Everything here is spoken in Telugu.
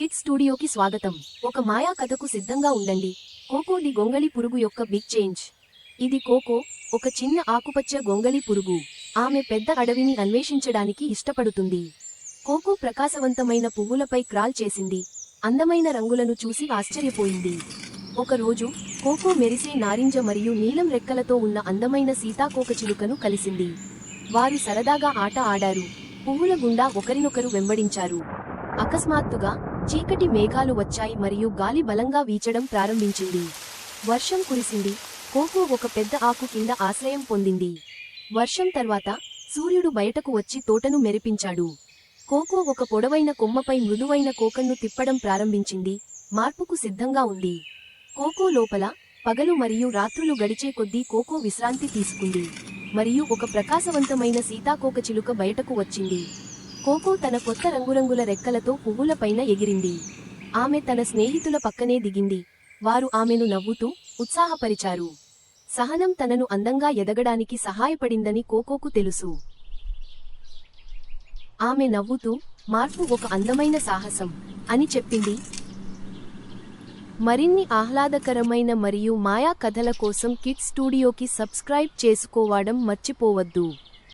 కిడ్స్ స్టూడియోకి స్వాగతం. ఒక మాయా కథకు సిద్ధంగా ఉండండి. కోకో ది గొంగళి పురుగు యొక్క బిగ్ చేంజ్. ఇది కోకో, ఒక చిన్న ఆకుపచ్చ గొంగళి పురుగు. ఆమె పెద్ద అడవిని అన్వేషించడానికి ఇష్టపడుతుంది. కోకో ప్రకాశవంతమైన పువ్వులపై క్రాల్ చేసింది. అందమైన రంగులను చూసి ఆశ్చర్యపోయింది. ఒకరోజు కోకో మెరిసే నారింజ మరియు నీలం రెక్కలతో ఉన్న అందమైన సీతాకోకచిలుకను కలిసింది. వారు సరదాగా ఆట ఆడారు. పువ్వుల గుండా ఒకరినొకరు వెంబడించారు. అకస్మాత్తుగా చీకటి మేఘాలు వచ్చాయి మరియు గాలి బలంగా వీచడం ప్రారంభించింది. వర్షం కురిసింది. కోకో ఒక పెద్ద ఆకు కింద ఆశ్రయం పొందింది. వర్షం తర్వాత సూర్యుడు బయటకు వచ్చి తోటను మెరిపించాడు. కోకో ఒక పొడవైన కొమ్మపై మృదువైన కోకన్ను తిప్పడం ప్రారంభించింది. మార్పుకు సిద్ధంగా ఉంది. కోకో లోపల పగలు మరియు రాత్రులు గడిచే కొద్దీ కోకో విశ్రాంతి తీసుకుంది. మరియు ఒక ప్రకాశవంతమైన సీతాకోకచిలుక బయటకు వచ్చింది. కోకో తన కొత్త రంగురంగుల రెక్కలతో పువ్వులపైన ఎగిరింది. ఆమె తన స్నేహితుల పక్కనే దిగింది. వారు ఆమెను నవ్వుతూ ఉత్సాహపరిచారు. సహనం తనను అందంగా ఎదగడానికి సహాయపడిందని కోకోకు తెలుసు. ఆమె నవ్వుతూ, మార్పు ఒక అందమైన సాహసం అని చెప్పింది. మరిన్ని ఆహ్లాదకరమైన మరియు మాయా కథల కోసం కిడ్స్ స్టూడియోకి సబ్స్క్రైబ్ చేసుకోవడం మర్చిపోవద్దు.